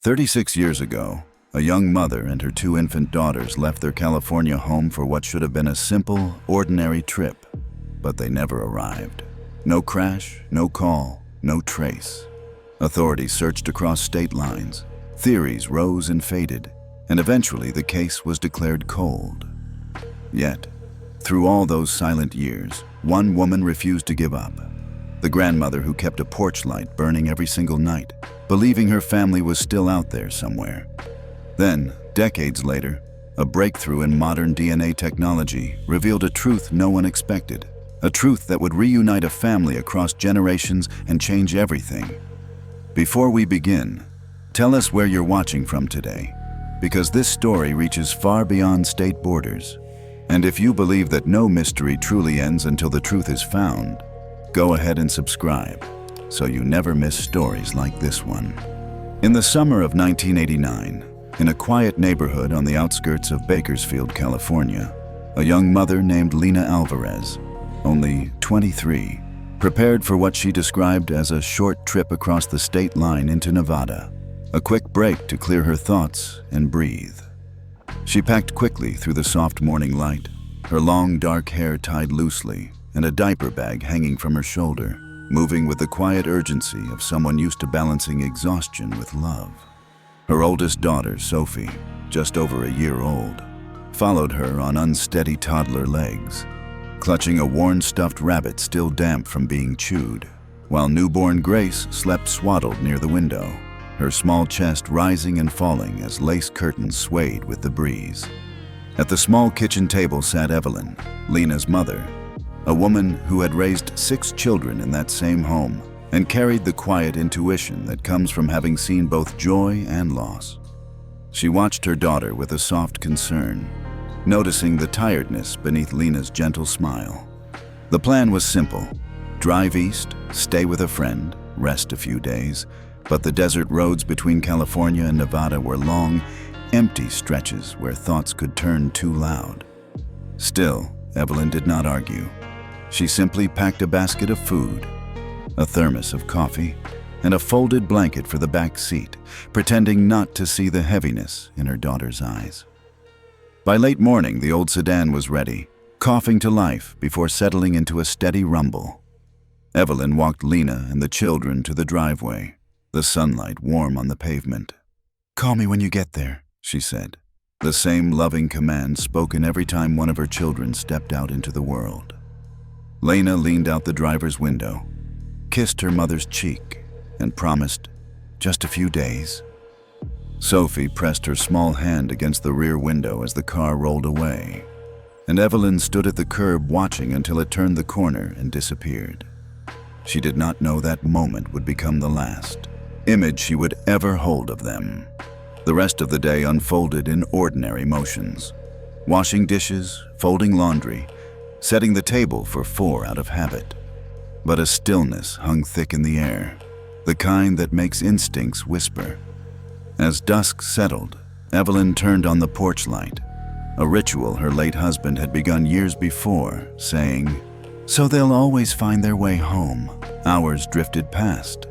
36 years ago, a young mother and her two infant daughters left their California home for what should have been a simple, ordinary trip. But they never arrived. No crash, no call, no trace. Authorities searched across state lines. Theories rose and faded, and eventually the case was declared cold. Yet, through all those silent years, one woman refused to give up. The grandmother who kept a porch light burning every single night, believing her family was still out there somewhere. Then, decades later, a breakthrough in modern DNA technology revealed a truth no one expected. A truth that would reunite a family across generations and change everything. Before we begin, tell us where you're watching from today, because this story reaches far beyond state borders. And if you believe that no mystery truly ends until the truth is found, go ahead and subscribe, so you never miss stories like this one. In the summer of 1989, in a quiet neighborhood on the outskirts of Bakersfield, California, a young mother named Lena Alvarez, only 23, prepared for what she described as a short trip across the state line into Nevada, a quick break to clear her thoughts and breathe. She packed quickly through the soft morning light, her long dark hair tied loosely and a diaper bag hanging from her shoulder, moving with the quiet urgency of someone used to balancing exhaustion with love. Her oldest daughter, Sophie, just over a year old, followed her on unsteady toddler legs, clutching a worn stuffed rabbit still damp from being chewed, while newborn Grace slept swaddled near the window, her small chest rising and falling as lace curtains swayed with the breeze. At the small kitchen table sat Evelyn, Lena's mother, a woman who had raised 6 children in that same home and carried the quiet intuition that comes from having seen both joy and loss. She watched her daughter with a soft concern, noticing the tiredness beneath Lena's gentle smile. The plan was simple: drive east, stay with a friend, rest a few days, but the desert roads between California and Nevada were long, empty stretches where thoughts could turn too loud. Still, Evelyn did not argue. She simply packed a basket of food, a thermos of coffee, and a folded blanket for the back seat, pretending not to see the heaviness in her daughter's eyes. By late morning, the old sedan was ready, coughing to life before settling into a steady rumble. Evelyn walked Lena and the children to the driveway, the sunlight warm on the pavement. "Call me when you get there," she said, the same loving command spoken every time one of her children stepped out into the world. Lena leaned out the driver's window, kissed her mother's cheek, and promised, "Just a few days." Sophie pressed her small hand against the rear window as the car rolled away, and Evelyn stood at the curb watching until it turned the corner and disappeared. She did not know that moment would become the last image she would ever hold of them. The rest of the day unfolded in ordinary motions: washing dishes, folding laundry, setting the table for 4 out of habit. But a stillness hung thick in the air, the kind that makes instincts whisper. As dusk settled, Evelyn turned on the porch light, a ritual her late husband had begun years before, saying, "So they'll always find their way home." Hours drifted past.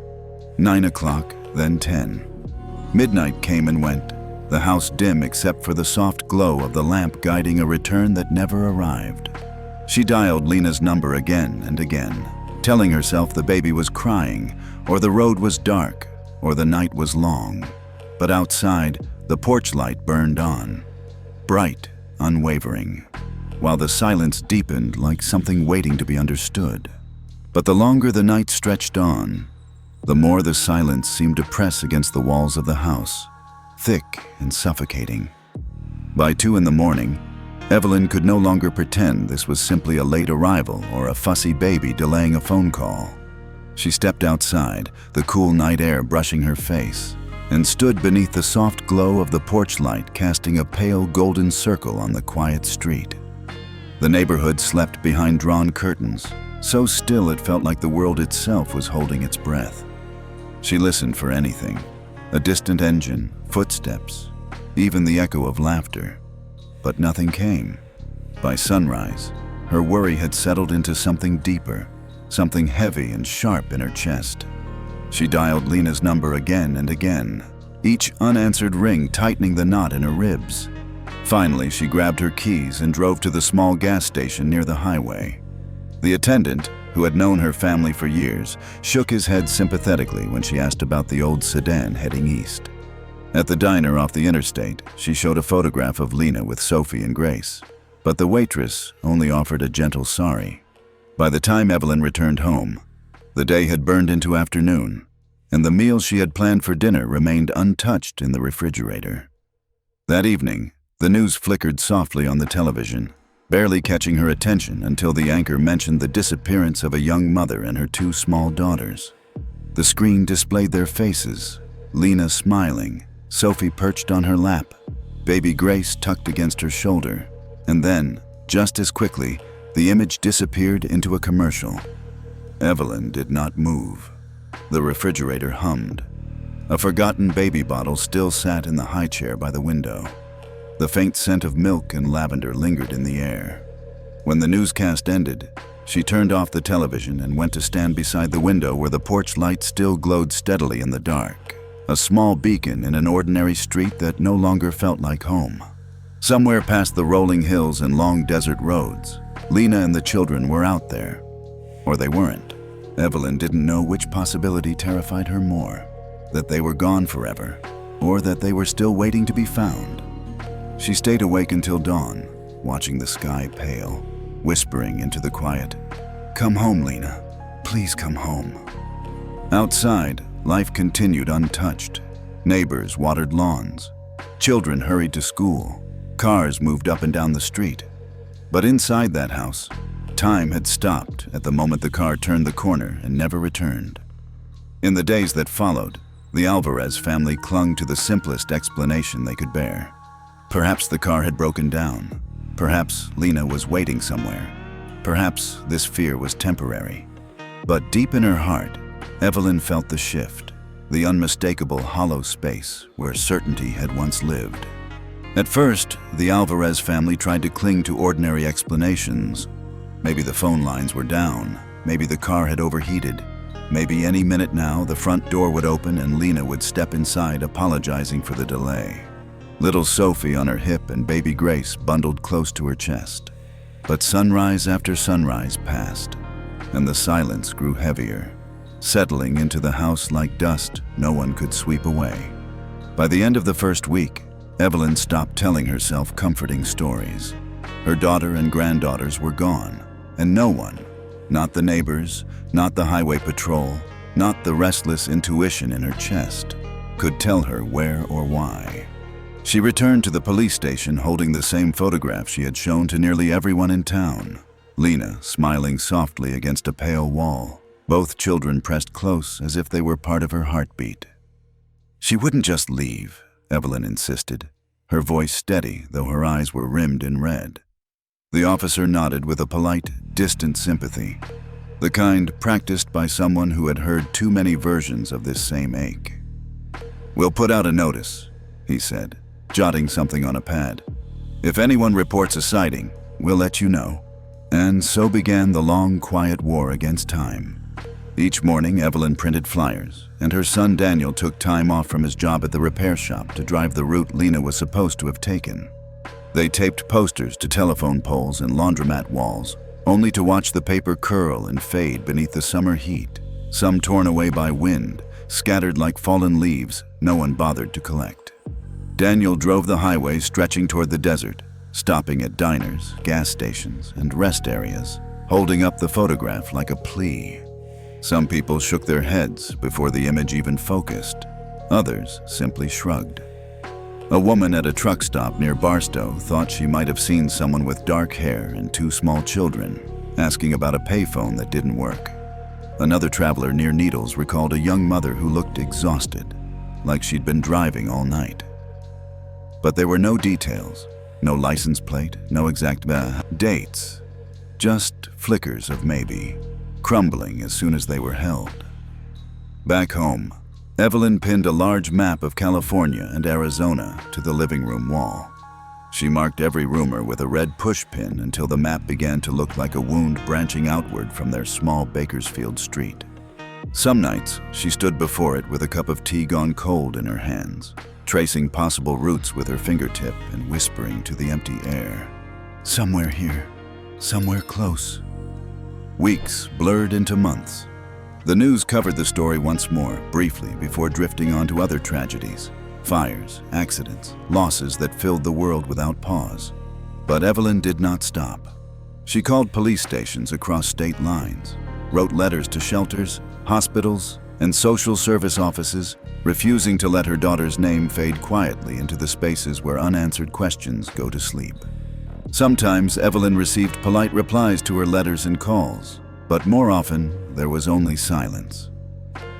9 o'clock, then 10. Midnight came and went, the house dim except for the soft glow of the lamp guiding a return that never arrived. She dialed Lena's number again and again, telling herself the baby was crying, or the road was dark, or the night was long. But outside, the porch light burned on, bright, unwavering, while the silence deepened like something waiting to be understood. But the longer the night stretched on, the more the silence seemed to press against the walls of the house, thick and suffocating. By 2 in the morning, Evelyn could no longer pretend this was simply a late arrival or a fussy baby delaying a phone call. She stepped outside, the cool night air brushing her face, and stood beneath the soft glow of the porch light casting a pale golden circle on the quiet street. The neighborhood slept behind drawn curtains, so still it felt like the world itself was holding its breath. She listened for anything: a distant engine, footsteps, even the echo of laughter. But nothing came. By sunrise, her worry had settled into something deeper, something heavy and sharp in her chest. She dialed Lena's number again and again, each unanswered ring tightening the knot in her ribs. Finally, she grabbed her keys and drove to the small gas station near the highway. The attendant, who had known her family for years, shook his head sympathetically when she asked about the old sedan heading east. At the diner off the interstate, she showed a photograph of Lena with Sophie and Grace, but the waitress only offered a gentle sorry. By the time Evelyn returned home, the day had burned into afternoon, and the meal she had planned for dinner remained untouched in the refrigerator. That evening, the news flickered softly on the television, barely catching her attention until the anchor mentioned the disappearance of a young mother and her two small daughters. The screen displayed their faces, Lena smiling, Sophie perched on her lap, baby Grace tucked against her shoulder, and then, just as quickly, the image disappeared into a commercial. Evelyn did not move. The refrigerator hummed. A forgotten baby bottle still sat in the high chair by the window. The faint scent of milk and lavender lingered in the air. When the newscast ended, she turned off the television and went to stand beside the window where the porch light still glowed steadily in the dark, a small beacon in an ordinary street that no longer felt like home. Somewhere past the rolling hills and long desert roads, Lena and the children were out there. Or they weren't. Evelyn didn't know which possibility terrified her more, that they were gone forever, or that they were still waiting to be found. She stayed awake until dawn, watching the sky pale, whispering into the quiet, "Come home, Lena. Please come home." Outside, life continued untouched. Neighbors watered lawns. Children hurried to school. Cars moved up and down the street. But inside that house, time had stopped at the moment the car turned the corner and never returned. In the days that followed, the Alvarez family clung to the simplest explanation they could bear. Perhaps the car had broken down. Perhaps Lena was waiting somewhere. Perhaps this fear was temporary. But deep in her heart, Evelyn felt the shift, the unmistakable hollow space where certainty had once lived. At first, the Alvarez family tried to cling to ordinary explanations. Maybe the phone lines were down. Maybe the car had overheated. Maybe any minute now the front door would open and Lena would step inside apologizing for the delay. Little Sophie on her hip and baby Grace bundled close to her chest. But sunrise after sunrise passed, and the silence grew heavier, settling into the house like dust no one could sweep away. By the end of the first week, Evelyn stopped telling herself comforting stories. Her daughter and granddaughters were gone, and no one, not the neighbors, not the highway patrol, not the restless intuition in her chest, could tell her where or why. She returned to the police station holding the same photograph she had shown to nearly everyone in town, Lena smiling softly against a pale wall, both children pressed close as if they were part of her heartbeat. She wouldn't just leave, Evelyn insisted, her voice steady though her eyes were rimmed in red. The officer nodded with a polite, distant sympathy, the kind practiced by someone who had heard too many versions of this same ache. "We'll put out a notice," he said, jotting something on a pad. "If anyone reports a sighting, we'll let you know." And so began the long, quiet war against time. Each morning, Evelyn printed flyers, and her son Daniel took time off from his job at the repair shop to drive the route Lena was supposed to have taken. They taped posters to telephone poles and laundromat walls, only to watch the paper curl and fade beneath the summer heat, some torn away by wind, scattered like fallen leaves no one bothered to collect. Daniel drove the highway stretching toward the desert, stopping at diners, gas stations, and rest areas, holding up the photograph like a plea. Some people shook their heads before the image even focused. Others simply shrugged. A woman at a truck stop near Barstow thought she might have seen someone with dark hair and two small children, asking about a payphone that didn't work. Another traveler near Needles recalled a young mother who looked exhausted, like she'd been driving all night. But there were no details, no license plate, no exact dates, just flickers of maybe, crumbling as soon as they were held. Back home, Evelyn pinned a large map of California and Arizona to the living room wall. She marked every roomer with a red push pin until the map began to look like a wound branching outward from their small Bakersfield street. Some nights, she stood before it with a cup of tea gone cold in her hands, tracing possible routes with her fingertip and whispering to the empty air, "Somewhere here, somewhere close." Weeks blurred into months. The news covered the story once more, briefly, before drifting on to other tragedies, fires, accidents, losses that filled the world without pause. But Evelyn did not stop. She called police stations across state lines, wrote letters to shelters, hospitals, and social service offices, refusing to let her daughter's name fade quietly into the spaces where unanswered questions go to sleep. Sometimes Evelyn received polite replies to her letters and calls, but more often there was only silence.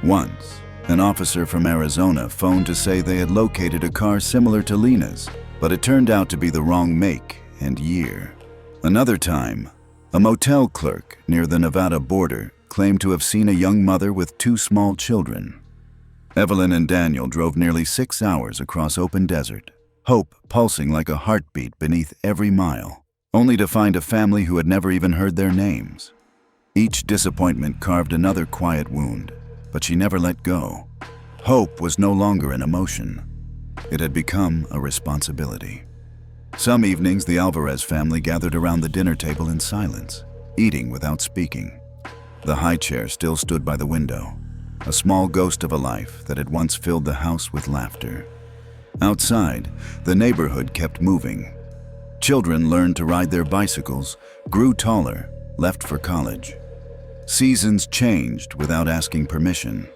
Once, an officer from Arizona phoned to say they had located a car similar to Lena's, but it turned out to be the wrong make and year. Another time, a motel clerk near the Nevada border claimed to have seen a young mother with 2 small children. Evelyn and Daniel drove nearly 6 hours across open desert, hope pulsing like a heartbeat beneath every mile, only to find a family who had never even heard their names. Each disappointment carved another quiet wound, but she never let go. Hope was no longer an emotion. It had become a responsibility. Some evenings, the Alvarez family gathered around the dinner table in silence, eating without speaking. The high chair still stood by the window, a small ghost of a life that had once filled the house with laughter. Outside, the neighborhood kept moving. Children learned to ride their bicycles, grew taller, left for college. Seasons changed without asking permission.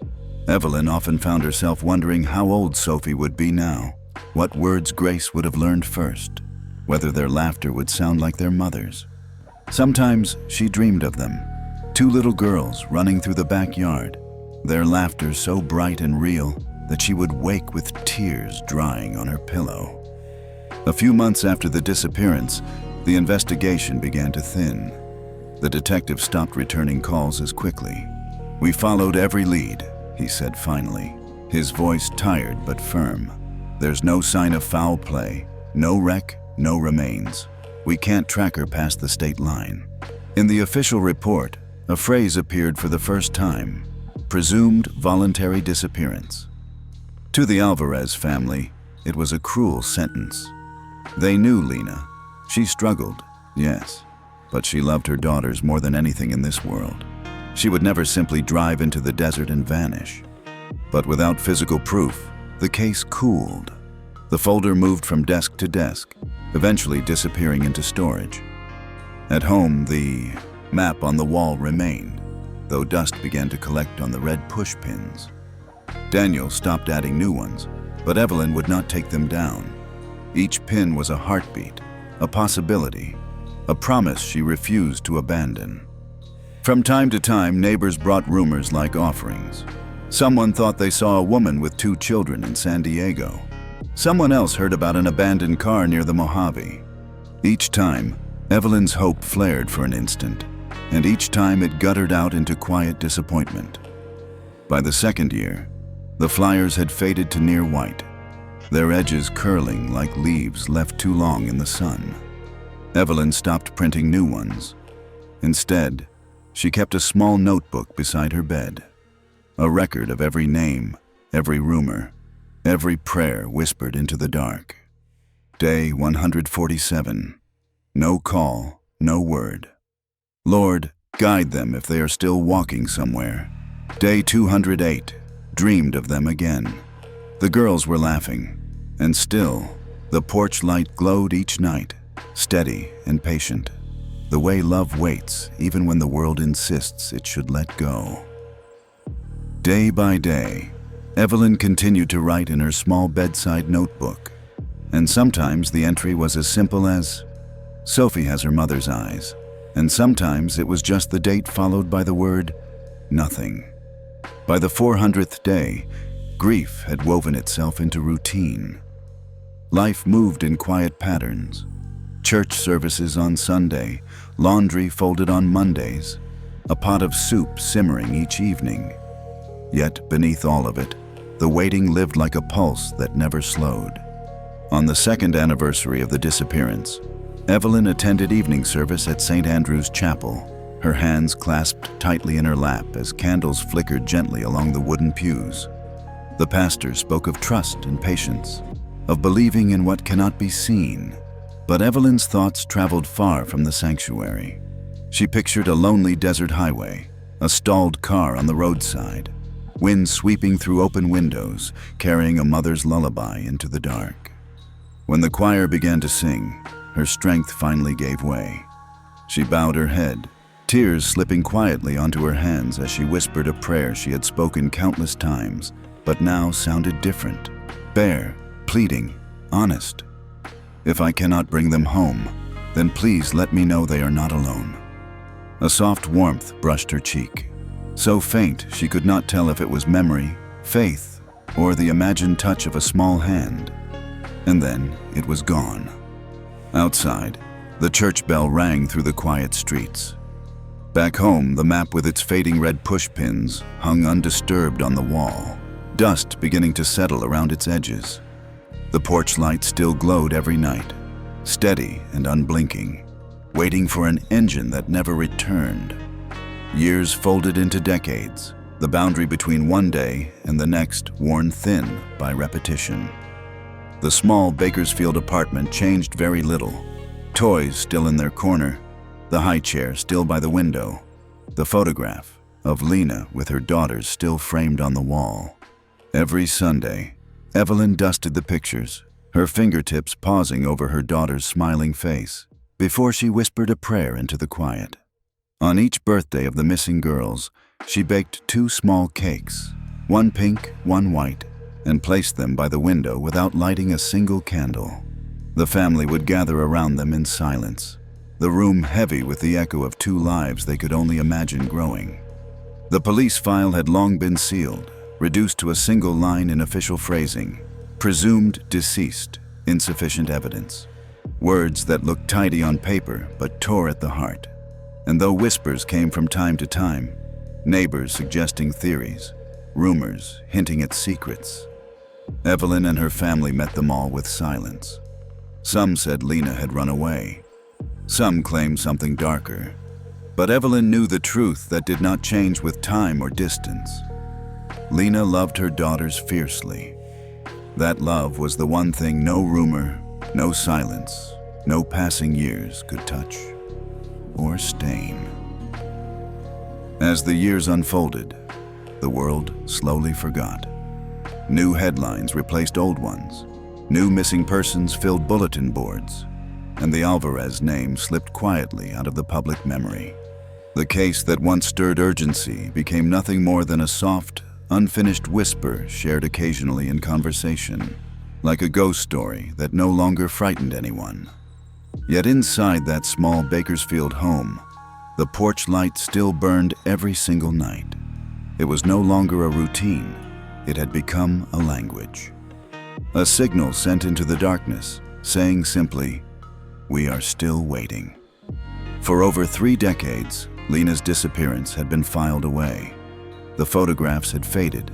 Evelyn often found herself wondering how old Sophie would be now, what words Grace would have learned first, whether their laughter would sound like their mother's. Sometimes she dreamed of them, 2 little girls running through the backyard, their laughter so bright and real that she would wake with tears drying on her pillow. A few months after the disappearance, the investigation began to thin. The detective stopped returning calls as quickly. "We followed every lead," he said finally, his voice tired but firm. "There's no sign of foul play, no wreck, no remains. We can't track her past the state line." In the official report, a phrase appeared for the first time: presumed voluntary disappearance. To the Alvarez family, it was a cruel sentence. They knew Lena. She struggled, yes, but she loved her daughters more than anything in this world. She would never simply drive into the desert and vanish. But without physical proof, the case cooled. The folder moved from desk to desk, eventually disappearing into storage. At home, the map on the wall remained, though dust began to collect on the red pushpins. Daniel stopped adding new ones, but Evelyn would not take them down. Each pin was a heartbeat, a possibility, a promise she refused to abandon. From time to time, neighbors brought rumors like offerings. Someone thought they saw a woman with 2 children in San Diego. Someone else heard about an abandoned car near the Mojave. Each time, Evelyn's hope flared for an instant, and each time it guttered out into quiet disappointment. By the second year, the flyers had faded to near white, their edges curling like leaves left too long in the sun. Evelyn stopped printing new ones. Instead, she kept a small notebook beside her bed, a record of every name, every rumor, every prayer whispered into the dark. Day 147. No call, no word. Lord, guide them if they are still walking somewhere. Day 208. Dreamed of them again. The girls were laughing, and still, the porch light glowed each night, steady and patient, the way love waits even when the world insists it should let go. Day by day, Evelyn continued to write in her small bedside notebook, and sometimes the entry was as simple as, "Sophie has her mother's eyes," and sometimes it was just the date followed by the word, "nothing." By the 400th day, grief had woven itself into routine. Life moved in quiet patterns. Church services on Sunday, laundry folded on Mondays, a pot of soup simmering each evening. Yet beneath all of it, the waiting lived like a pulse that never slowed. On the 2nd anniversary of the disappearance, Evelyn attended evening service at St. Andrew's Chapel. her hands clasped tightly in her lap as candles flickered gently along the wooden pews. The pastor spoke of trust and patience, of believing in what cannot be seen. But Evelyn's thoughts traveled far from the sanctuary. She pictured a lonely desert highway, a stalled car on the roadside, wind sweeping through open windows, carrying a mother's lullaby into the dark. When the choir began to sing, her strength finally gave way. She bowed her head, tears slipping quietly onto her hands as she whispered a prayer she had spoken countless times, but now sounded different, bare, pleading, honest. If I cannot bring them home, then please let me know they are not alone. A soft warmth brushed her cheek, so faint she could not tell if it was memory, faith, or the imagined touch of a small hand. And then it was gone. Outside, the church bell rang through the quiet streets. Back home, the map with its fading red pushpins hung undisturbed on the wall, dust beginning to settle around its edges. The porch light still glowed every night, steady and unblinking, waiting for an engine that never returned. Years folded into decades, the boundary between one day and the next worn thin by repetition. The small Bakersfield apartment changed very little. Toys still in their corner, the high chair still by the window, the photograph of Lena with her daughters still framed on the wall. Every Sunday, Evelyn dusted the pictures, her fingertips pausing over her daughter's smiling face, before she whispered a prayer into the quiet. On each birthday of the missing girls, she baked 2 small cakes, one pink, one white, and placed them by the window without lighting a single candle. The family would gather around them in silence, the room heavy with the echo of 2 lives they could only imagine growing. The police file had long been sealed, reduced to a single line in official phrasing: presumed deceased, insufficient evidence. Words that looked tidy on paper but tore at the heart. And though whispers came from time to time, neighbors suggesting theories, rumors hinting at secrets, Evelyn and her family met them all with silence. Some said Lena had run away. Some claimed something darker. But Evelyn knew the truth that did not change with time or distance. Lena loved her daughters fiercely. That love was the one thing no rumor, no silence, no passing years could touch or stain. As the years unfolded, the world slowly forgot. New headlines replaced old ones. New missing persons filled bulletin boards, and the Alvarez name slipped quietly out of the public memory. The case that once stirred urgency became nothing more than a soft, unfinished whisper shared occasionally in conversation, like a ghost story that no longer frightened anyone. Yet inside that small Bakersfield home, the porch light still burned every single night. It was no longer a routine. It had become a language. A signal sent into the darkness, saying simply, "We are still waiting." For over 3 decades, Lena's disappearance had been filed away. The photographs had faded,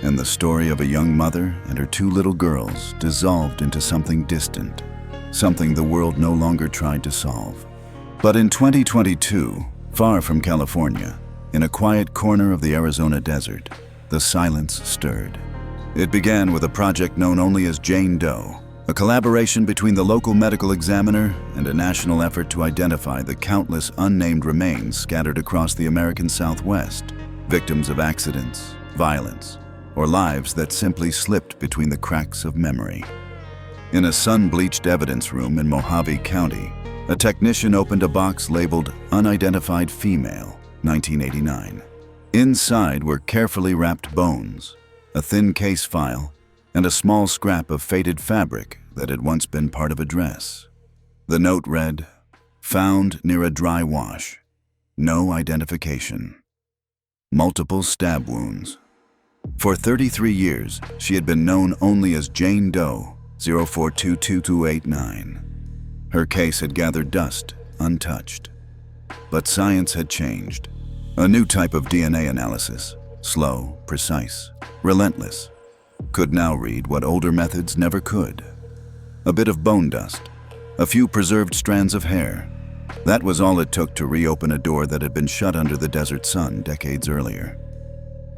and the story of a young mother and her 2 little girls dissolved into something distant, something the world no longer tried to solve. But in 2022, far from California, in a quiet corner of the Arizona desert, the silence stirred. It began with a project known only as Jane Doe, a collaboration between the local medical examiner and a national effort to identify the countless unnamed remains scattered across the American Southwest, victims of accidents, violence, or lives that simply slipped between the cracks of memory. In a sun-bleached evidence room in Mojave County, a technician opened a box labeled Unidentified Female, 1989. Inside were carefully wrapped bones, a thin case file, and a small scrap of faded fabric that had once been part of a dress. The note read, "Found near a dry wash. No identification. Multiple stab wounds." For 33 years, she had been known only as Jane Doe, 04222289. Her case had gathered dust, untouched. But science had changed. A new type of DNA analysis, slow, precise, relentless, could now read what older methods never could. A bit of bone dust, a few preserved strands of hair, That was all it took to reopen a door that had been shut under the desert sun decades earlier.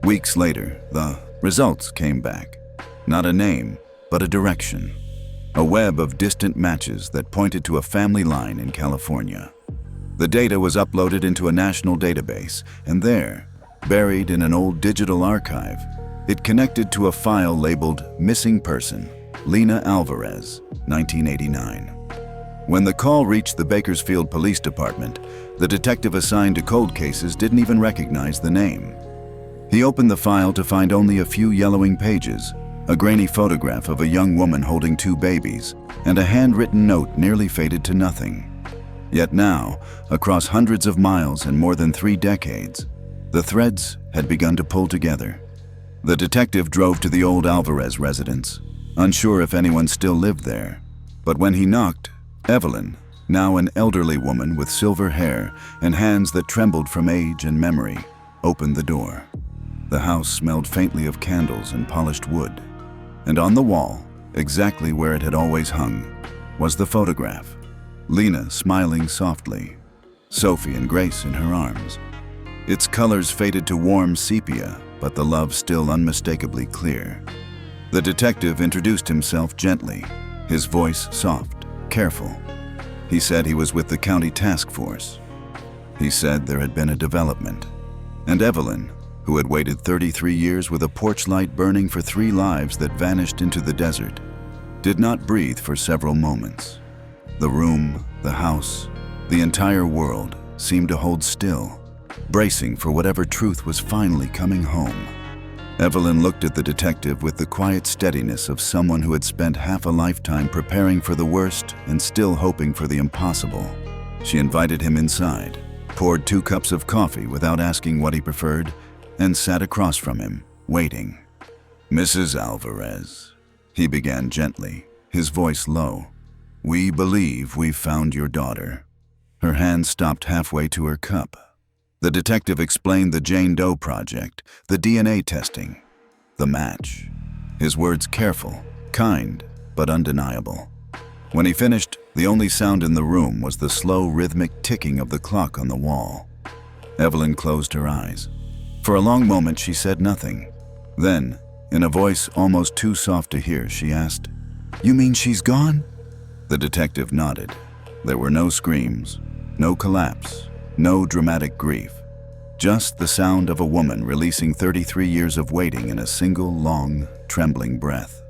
Weeks later, the results came back. Not a name, but a direction. A web of distant matches that pointed to a family line in California. The data was uploaded into a national database, and there, buried in an old digital archive, it connected to a file labeled Missing Person, Lena Alvarez, 1989. When the call reached the Bakersfield Police Department, the detective assigned to cold cases didn't even recognize the name. He opened the file to find only a few yellowing pages, a grainy photograph of a young woman holding 2 babies, and a handwritten note nearly faded to nothing. Yet now, across hundreds of miles and more than 3 decades, the threads had begun to pull together. The detective drove to the old Alvarez residence, unsure if anyone still lived there. But when he knocked, Evelyn, now an elderly woman with silver hair and hands that trembled from age and memory, opened the door. The house smelled faintly of candles and polished wood. And on the wall, exactly where it had always hung, was the photograph. Lena smiling softly, Sophie and Grace in her arms. Its colors faded to warm sepia, but the love still unmistakably clear. The detective introduced himself gently, his voice soft, careful. He said he was with the county task force. He said there had been a development. And Evelyn, who had waited 33 years with a porch light burning for 3 lives that vanished into the desert, did not breathe for several moments. The room, the house, the entire world seemed to hold still, bracing for whatever truth was finally coming home. Evelyn looked at the detective with the quiet steadiness of someone who had spent half a lifetime preparing for the worst and still hoping for the impossible. She invited him inside, poured 2 cups of coffee without asking what he preferred, and sat across from him, waiting. "Mrs. Alvarez," he began gently, his voice low. "We believe we've found your daughter." Her hand stopped halfway to her cup. The detective explained the Jane Doe project, the DNA testing, the match. His words careful, kind, but undeniable. When he finished, the only sound in the room was the slow, rhythmic ticking of the clock on the wall. Evelyn closed her eyes. For a long moment, she said nothing. Then, in a voice almost too soft to hear, she asked, "You mean she's gone?" The detective nodded. There were no screams, no collapse, no dramatic grief. Just the sound of a woman releasing 33 years of waiting in a single, long, trembling breath.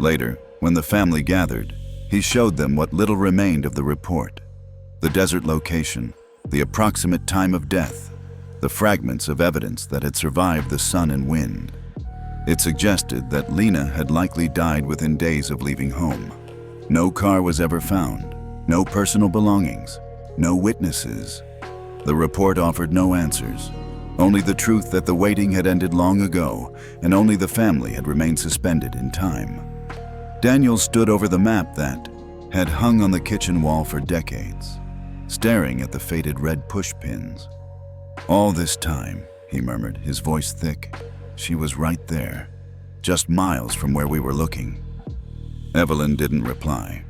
Later, when the family gathered, he showed them what little remained of the report. The desert location, the approximate time of death, the fragments of evidence that had survived the sun and wind. It suggested that Lena had likely died within days of leaving home. No car was ever found, no personal belongings, no witnesses. The report offered no answers, only the truth that the waiting had ended long ago, and only the family had remained suspended in time. Daniel stood over the map that had hung on the kitchen wall for decades, staring at the faded red pushpins. "All this time," he murmured, his voice thick, "she was right there, just miles from where we were looking." Evelyn didn't reply.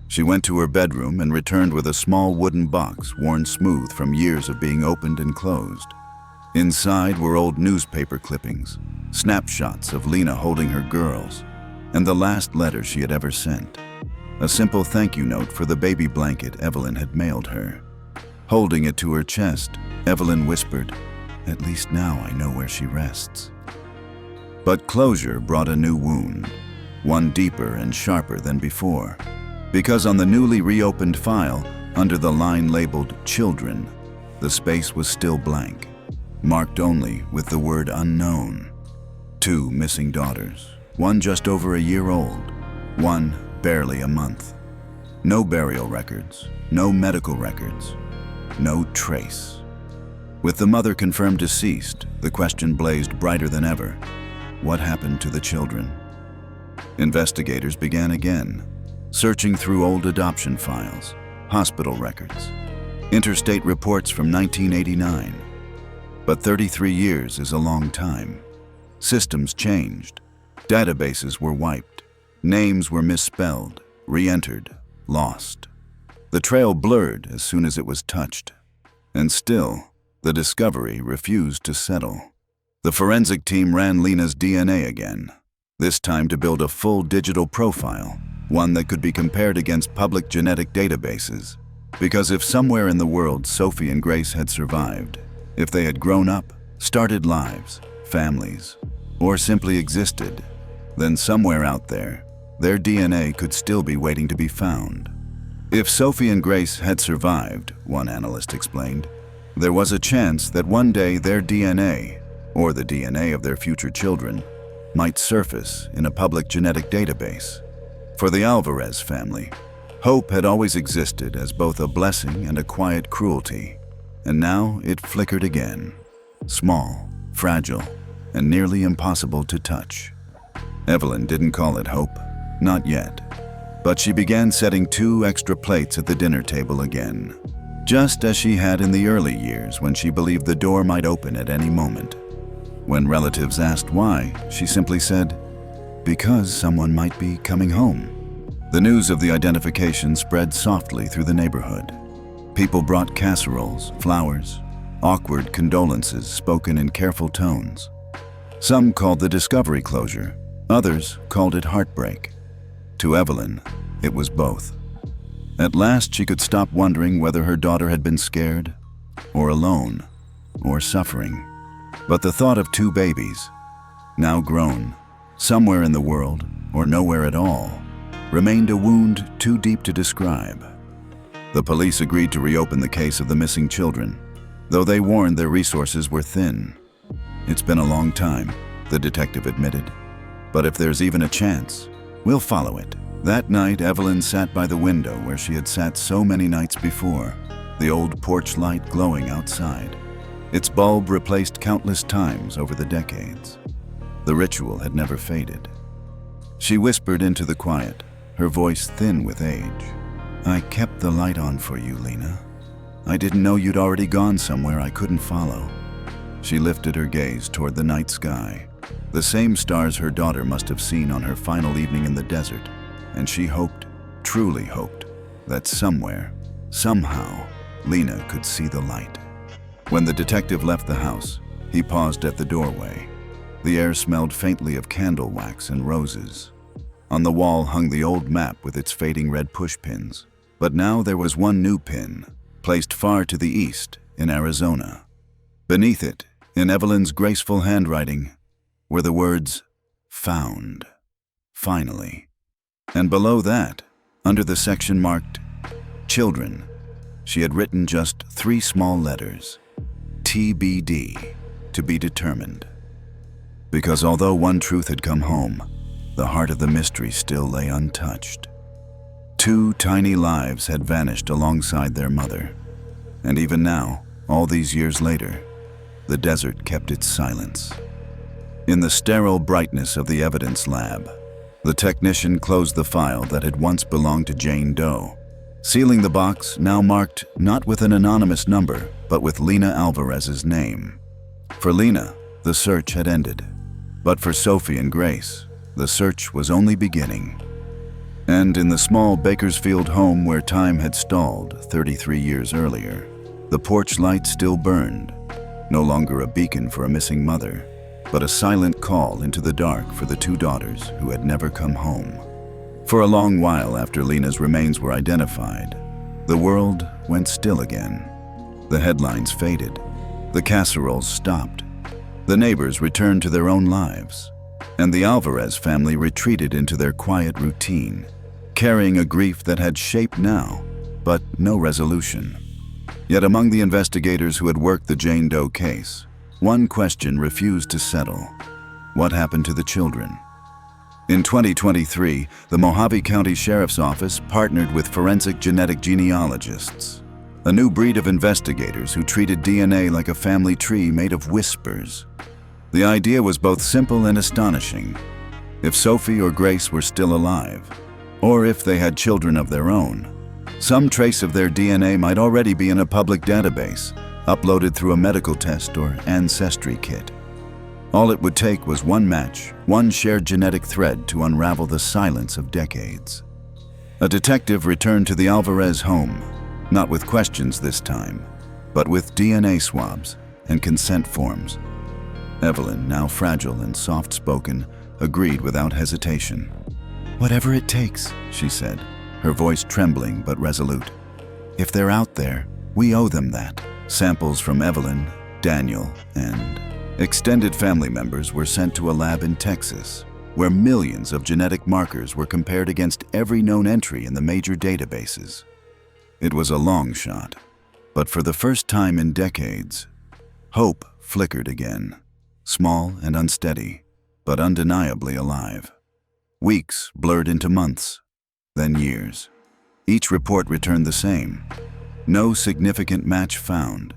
She went to her bedroom and returned with a small wooden box worn smooth from years of being opened and closed. Inside were old newspaper clippings, snapshots of Lena holding her girls, and the last letter she had ever sent. A simple thank you note for the baby blanket Evelyn had mailed her. Holding it to her chest, Evelyn whispered, "At least now I know where she rests." But closure brought a new wound, one deeper and sharper than before. Because on the newly reopened file, under the line labeled "Children," the space was still blank, marked only with the word "Unknown." 2 missing daughters, one just over a year old, one barely a month. No burial records, no medical records, no trace. With the mother confirmed deceased, the question blazed brighter than ever. What happened to the children? Investigators began again, searching through old adoption files, hospital records, interstate reports from 1989. But 33 years is a long time. Systems changed. Databases were wiped. Names were misspelled, re-entered, lost. The trail blurred as soon as it was touched. And still, the discovery refused to settle. The forensic team ran Lena's DNA again, this time to build a full digital profile, one that could be compared against public genetic databases. Because if somewhere in the world Sophie and Grace had survived, if they had grown up, started lives, families, or simply existed, then somewhere out there, their DNA could still be waiting to be found. If Sophie and Grace had survived, one analyst explained, there was a chance that one day their DNA, or the DNA of their future children, might surface in a public genetic database. For the Alvarez family, hope had always existed as both a blessing and a quiet cruelty, and now it flickered again, small, fragile, and nearly impossible to touch. Evelyn didn't call it hope, not yet, but she began setting 2 extra plates at the dinner table again, just as she had in the early years when she believed the door might open at any moment. When relatives asked why, she simply said, "Because someone might be coming home." The news of the identification spread softly through the neighborhood. People brought casseroles, flowers, awkward condolences spoken in careful tones. Some called the discovery closure, others called it heartbreak. To Evelyn, it was both. At last she could stop wondering whether her daughter had been scared, or alone, or suffering. But the thought of 2 babies, now grown, somewhere in the world, or nowhere at all, remained a wound too deep to describe. The police agreed to reopen the case of the missing children, though they warned their resources were thin. "It's been a long time," the detective admitted, "but if there's even a chance, we'll follow it." That night, Evelyn sat by the window where she had sat so many nights before, the old porch light glowing outside. Its bulb replaced countless times over the decades. The ritual had never faded. She whispered into the quiet, her voice thin with age. "I kept the light on for you, Lena. I didn't know you'd already gone somewhere I couldn't follow." She lifted her gaze toward the night sky, the same stars her daughter must have seen on her final evening in the desert, and she hoped, truly hoped, that somewhere, somehow, Lena could see the light. When the detective left the house, he paused at the doorway. The air smelled faintly of candle wax and roses. On the wall hung the old map with its fading red pushpins, but now there was one new pin, placed far to the east, in Arizona. Beneath it, in Evelyn's graceful handwriting, were the words, "Found. Finally." And below that, under the section marked, "Children," she had written just 3 small letters, TBD, to be determined. Because although one truth had come home, the heart of the mystery still lay untouched. 2 tiny lives had vanished alongside their mother. And even now, all these years later, the desert kept its silence. In the sterile brightness of the evidence lab, the technician closed the file that had once belonged to Jane Doe, sealing the box now marked not with an anonymous number, but with Lena Alvarez's name. For Lena, the search had ended. But for Sophie and Grace, the search was only beginning. And in the small Bakersfield home where time had stalled 33 years earlier, the porch light still burned, no longer a beacon for a missing mother, but a silent call into the dark for the 2 daughters who had never come home. For a long while after Lena's remains were identified, the world went still again. The headlines faded, the casseroles stopped, the neighbors returned to their own lives, and the Alvarez family retreated into their quiet routine, carrying a grief that had shape now, but no resolution. Yet among the investigators who had worked the Jane Doe case, one question refused to settle. What happened to the children? In 2023, the Mojave County Sheriff's Office partnered with forensic genetic genealogists, a new breed of investigators who treated DNA like a family tree made of whispers. The idea was both simple and astonishing. If Sophie or Grace were still alive, or if they had children of their own, some trace of their DNA might already be in a public database, uploaded through a medical test or ancestry kit. All it would take was one match, one shared genetic thread to unravel the silence of decades. A detective returned to the Alvarez home, not with questions this time, but with DNA swabs and consent forms. Evelyn, now fragile and soft-spoken, agreed without hesitation. "Whatever it takes," she said, her voice trembling but resolute. "If they're out there, we owe them that." Samples from Evelyn, Daniel, and extended family members were sent to a lab in Texas, where millions of genetic markers were compared against every known entry in the major databases. It was a long shot, but for the first time in decades, hope flickered again, small and unsteady, but undeniably alive. Weeks blurred into months, then years. Each report returned the same. No significant match found.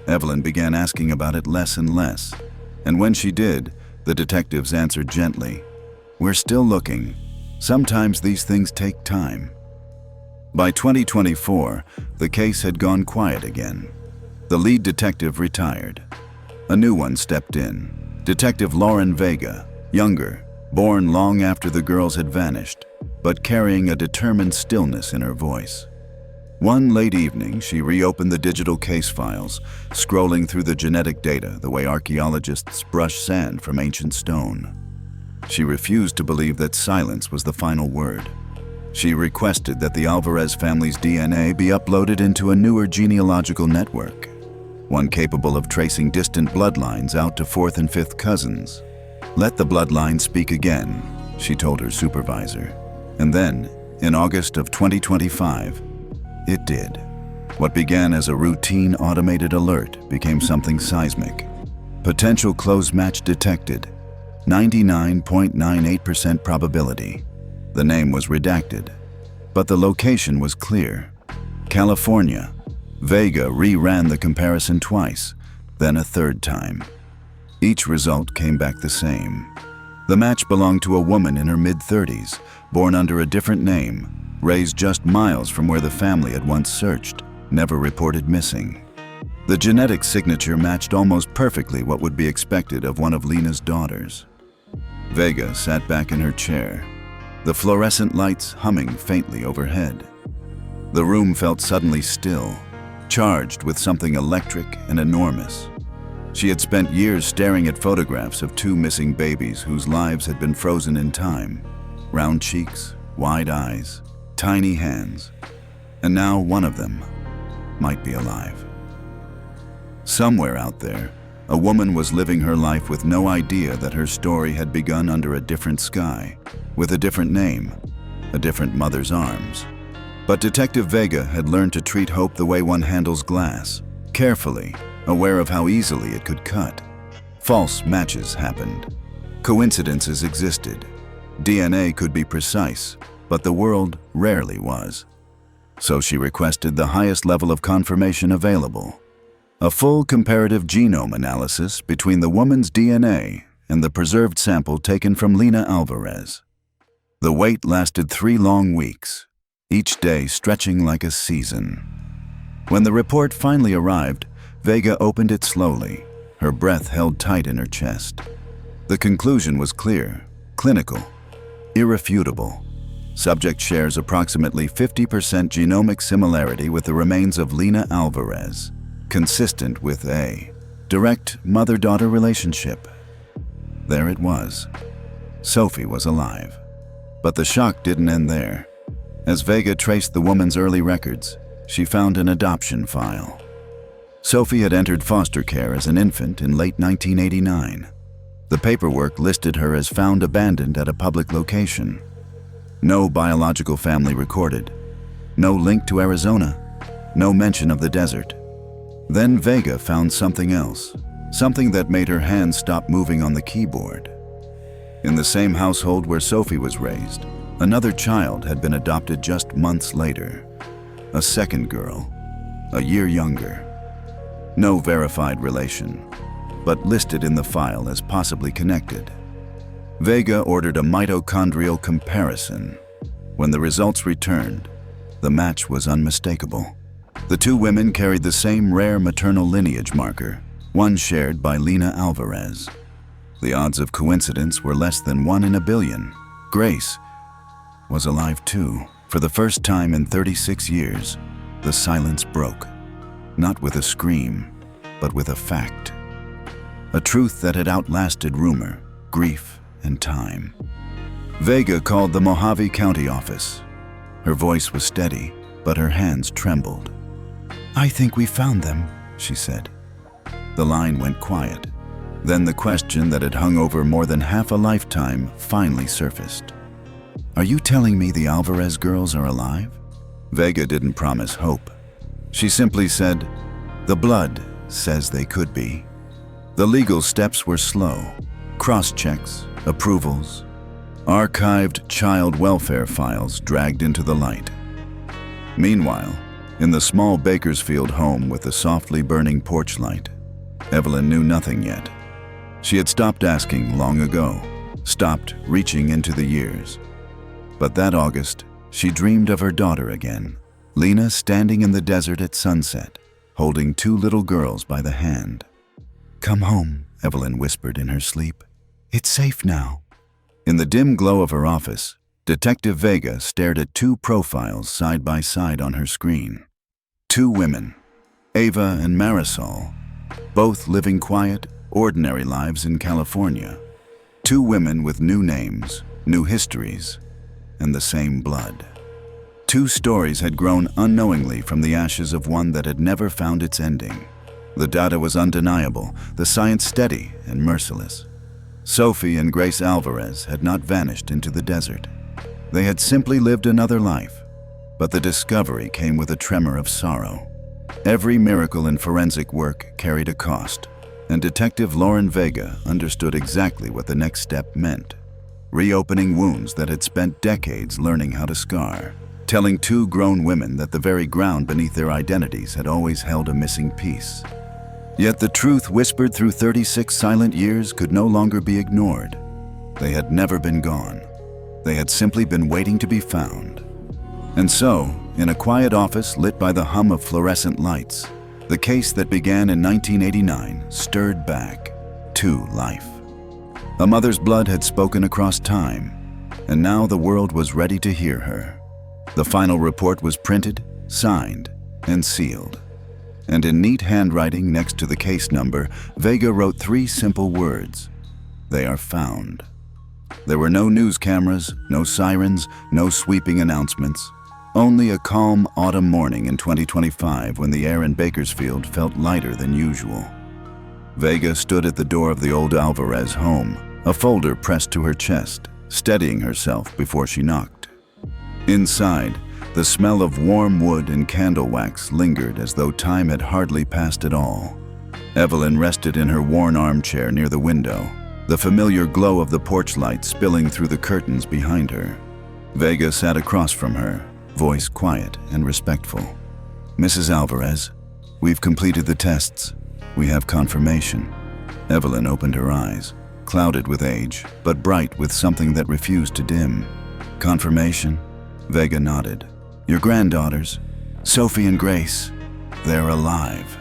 Evelyn began asking about it less and less, and when she did, the detectives answered gently, "We're still looking. Sometimes these things take time." By 2024, the case had gone quiet again. The lead detective retired. A new one stepped in, Detective Lauren Vega, younger, born long after the girls had vanished, but carrying a determined stillness in her voice. One late evening, she reopened the digital case files, scrolling through the genetic data the way archaeologists brush sand from ancient stone. She refused to believe that silence was the final word. She requested that the Alvarez family's DNA be uploaded into a newer genealogical network, one capable of tracing distant bloodlines out to fourth and fifth cousins. "Let the bloodline speak again," she told her supervisor. And then, in August of 2025, it did. What began as a routine automated alert became something seismic. Potential close match detected. 99.98% probability. The name was redacted, but the location was clear. California. Vega reran the comparison twice, then a third time. Each result came back the same. The match belonged to a woman in her mid-30s, born under a different name, raised just miles from where the family had once searched, never reported missing. The genetic signature matched almost perfectly what would be expected of one of Lena's daughters. Vega sat back in her chair, the fluorescent lights humming faintly overhead. The room felt suddenly still, charged with something electric and enormous. She had spent years staring at photographs of two missing babies whose lives had been frozen in time. Round cheeks, wide eyes, tiny hands, and now one of them might be alive. Somewhere out there, a woman was living her life with no idea that her story had begun under a different sky, with a different name, a different mother's arms. But Detective Vega had learned to treat hope the way one handles glass, carefully, aware of how easily it could cut. False matches happened. Coincidences existed. DNA could be precise, but the world rarely was. So she requested the highest level of confirmation available. A full comparative genome analysis between the woman's DNA and the preserved sample taken from Lena Alvarez. The wait lasted 3 long weeks, each day stretching like a season. When the report finally arrived, Vega opened it slowly, her breath held tight in her chest. The conclusion was clear, clinical, irrefutable. Subject shares approximately 50% genomic similarity with the remains of Lena Alvarez, consistent with a direct mother-daughter relationship. There it was. Sophie was alive. But the shock didn't end there. As Vega traced the woman's early records, she found an adoption file. Sophie had entered foster care as an infant in late 1989. The paperwork listed her as found abandoned at a public location. No biological family recorded. No link to Arizona. No mention of the desert. Then Vega found something else, something that made her hands stop moving on the keyboard. In the same household where Sophie was raised, another child had been adopted just months later. A second girl, a year younger. No verified relation, but listed in the file as possibly connected. Vega ordered a mitochondrial comparison. When the results returned, the match was unmistakable. The two women carried the same rare maternal lineage marker, one shared by Lena Alvarez. The odds of coincidence were less than 1 in a billion. Grace was alive too. For the first time in 36 years, the silence broke, not with a scream, but with a fact. A truth that had outlasted rumor, grief, and time. Vega called the Mojave County office. Her voice was steady, but her hands trembled. "I think we found them," she said. The line went quiet. Then the question that had hung over more than half a lifetime finally surfaced. "Are you telling me the Alvarez girls are alive?" Vega didn't promise hope. She simply said, "The blood says they could be." The legal steps were slow. Cross-checks, approvals, archived child welfare files dragged into the light. Meanwhile, in the small Bakersfield home with the softly burning porch light, Evelyn knew nothing yet. She had stopped asking long ago, stopped reaching into the years. But that August, she dreamed of her daughter again, Lena standing in the desert at sunset, holding two little girls by the hand. "Come home," Evelyn whispered in her sleep. "It's safe now." In the dim glow of her office, Detective Vega stared at two profiles side by side on her screen. Two women, Ava and Marisol, both living quiet, ordinary lives in California. Two women with new names, new histories, and the same blood. Two stories had grown unknowingly from the ashes of one that had never found its ending. The data was undeniable, the science steady and merciless. Sophie and Grace Alvarez had not vanished into the desert. They had simply lived another life, but the discovery came with a tremor of sorrow. Every miracle in forensic work carried a cost, and Detective Lauren Vega understood exactly what the next step meant. Reopening wounds that had spent decades learning how to scar, telling two grown women that the very ground beneath their identities had always held a missing piece. Yet the truth whispered through 36 silent years could no longer be ignored. They had never been gone. They had simply been waiting to be found. And so, in a quiet office lit by the hum of fluorescent lights, the case that began in 1989 stirred back to life. A mother's blood had spoken across time, and now the world was ready to hear her. The final report was printed, signed, and sealed. And in neat handwriting next to the case number, Vega wrote three simple words: "They are found." There were no news cameras, no sirens, no sweeping announcements. Only a calm autumn morning in 2025 when the air in Bakersfield felt lighter than usual. Vega stood at the door of the old Alvarez home, a folder pressed to her chest, steadying herself before she knocked. Inside, the smell of warm wood and candle wax lingered as though time had hardly passed at all. Evelyn rested in her worn armchair near the window, the familiar glow of the porch light spilling through the curtains behind her. Vega sat across from her, voice quiet and respectful. "Mrs. Alvarez, we've completed the tests. We have confirmation." Evelyn opened her eyes, clouded with age, but bright with something that refused to dim. "Confirmation?" Vega nodded. "Your granddaughters, Sophie and Grace, they're alive."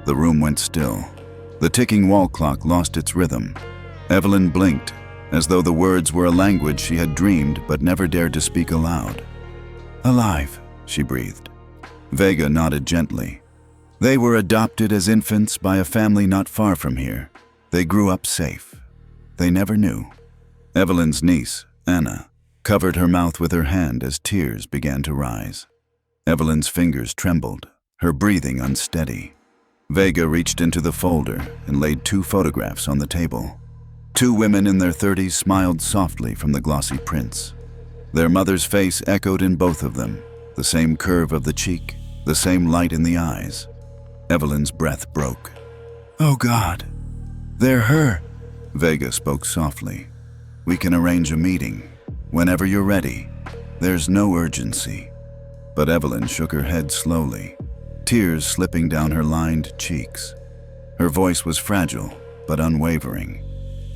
The room went still. The ticking wall clock lost its rhythm. Evelyn blinked, as though the words were a language she had dreamed but never dared to speak aloud. "Alive," she breathed. Vega nodded gently. "They were adopted as infants by a family not far from here. They grew up safe. They never knew." Evelyn's niece, Anna, covered her mouth with her hand as tears began to rise. Evelyn's fingers trembled, her breathing unsteady. Vega reached into the folder and laid two photographs on the table. Two women in their 30s smiled softly from the glossy prints. Their mother's face echoed in both of them, the same curve of the cheek, the same light in the eyes. Evelyn's breath broke. "Oh God, they're her," Vega spoke softly. "We can arrange a meeting, whenever you're ready. There's no urgency." But Evelyn shook her head slowly, tears slipping down her lined cheeks. Her voice was fragile, but unwavering.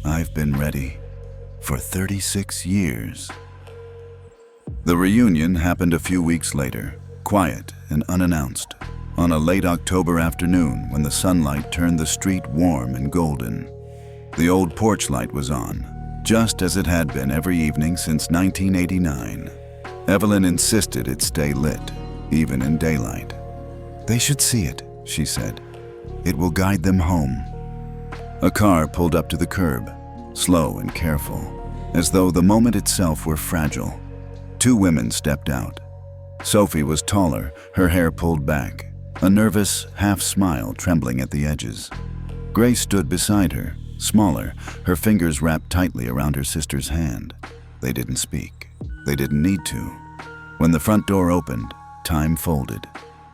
"I've been ready for 36 years." The reunion happened a few weeks later, quiet and unannounced, on a late October afternoon when the sunlight turned the street warm and golden. The old porch light was on, just as it had been every evening since 1989. Evelyn insisted it stay lit, even in daylight. "They should see it," she said. "It will guide them home." A car pulled up to the curb, slow and careful, as though the moment itself were fragile. Two women stepped out. Sophie was taller, her hair pulled back, a nervous half-smile trembling at the edges. Grace stood beside her, smaller, her fingers wrapped tightly around her sister's hand. They didn't speak. They didn't need to. When the front door opened, time folded,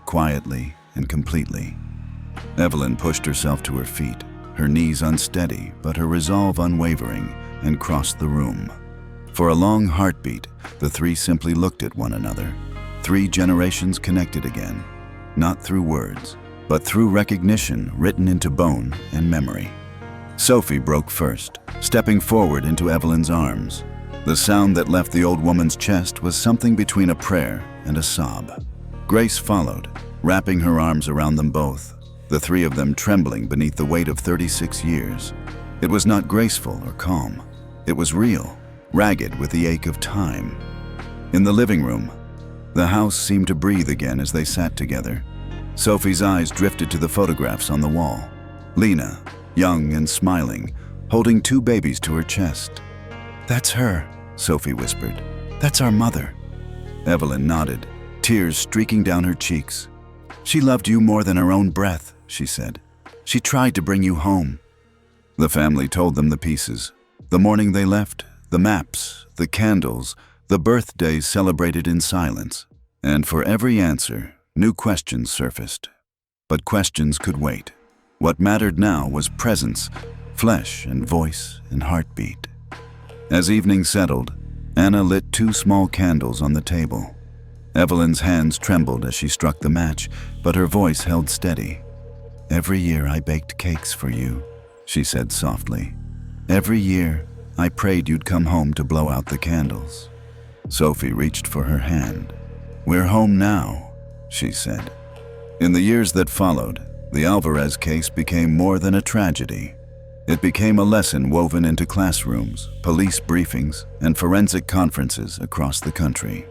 quietly and completely. Evelyn pushed herself to her feet, her knees unsteady but her resolve unwavering, and crossed the room. For a long heartbeat, the three simply looked at one another. 3 generations connected again, not through words, but through recognition written into bone and memory. Sophie broke first, stepping forward into Evelyn's arms. The sound that left the old woman's chest was something between a prayer and a sob. Grace followed, wrapping her arms around them both, the 3 of them trembling beneath the weight of 36 years. It was not graceful or calm. It was real, ragged with the ache of time. In the living room, the house seemed to breathe again as they sat together. Sophie's eyes drifted to the photographs on the wall. Lena, young and smiling, holding 2 babies to her chest. "That's her," Sophie whispered. "That's our mother." Evelyn nodded, tears streaking down her cheeks. "She loved you more than her own breath," she said. "She tried to bring you home." The family told them the pieces. The morning they left, the maps, the candles, the birthdays celebrated in silence. And for every answer, new questions surfaced. But questions could wait. What mattered now was presence, flesh and voice and heartbeat. As evening settled, Anna lit 2 small candles on the table. Evelyn's hands trembled as she struck the match, but her voice held steady. "Every year I baked cakes for you," she said softly. "Every year I prayed you'd come home to blow out the candles." Sophie reached for her hand. "We're home now," she said. In the years that followed, the Alvarez case became more than a tragedy. It became a lesson woven into classrooms, police briefings, and forensic conferences across the country.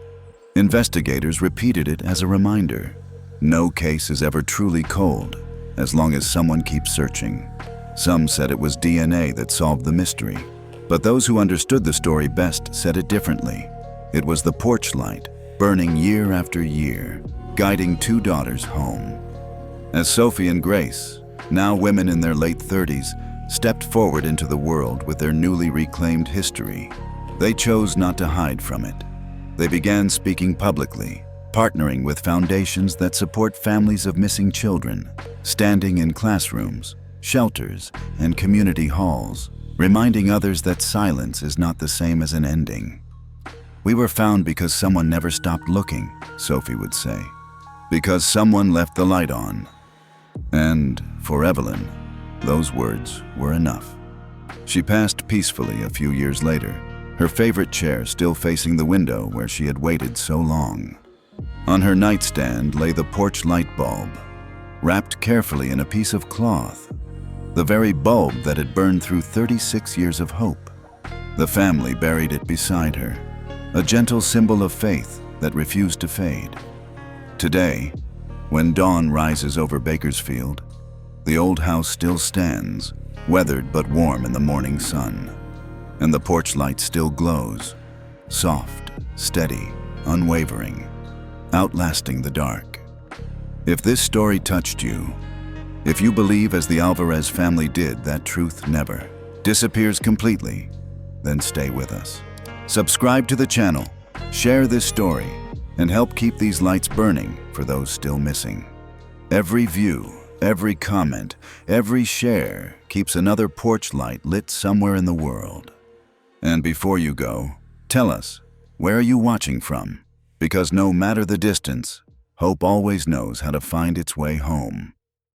Investigators repeated it as a reminder. No case is ever truly cold, as long as someone keeps searching. Some said it was DNA that solved the mystery, but those who understood the story best said it differently. It was the porch light, burning year after year, guiding 2 daughters home. As Sophie and Grace, now women in their late 30s, stepped forward into the world with their newly reclaimed history, they chose not to hide from it. They began speaking publicly, partnering with foundations that support families of missing children, standing in classrooms, shelters, and community halls, reminding others that silence is not the same as an ending. "We were found because someone never stopped looking," Sophie would say. "Because someone left the light on." And for Evelyn, those words were enough. She passed peacefully a few years later, her favorite chair still facing the window where she had waited so long. On her nightstand lay the porch light bulb, wrapped carefully in a piece of cloth, the very bulb that had burned through 36 years of hope. The family buried it beside her, a gentle symbol of faith that refused to fade. Today, when dawn rises over Bakersfield, the old house still stands, weathered but warm in the morning sun, and the porch light still glows, soft, steady, unwavering, outlasting the dark. If this story touched you, if you believe as the Alvarez family did that truth never disappears completely, then stay with us. Subscribe to the channel, share this story, and help keep these lights burning for those still missing. Every view, every comment, every share keeps another porch light lit somewhere in the world. And before you go, tell us, where are you watching from? Because no matter the distance, hope always knows how to find its way home.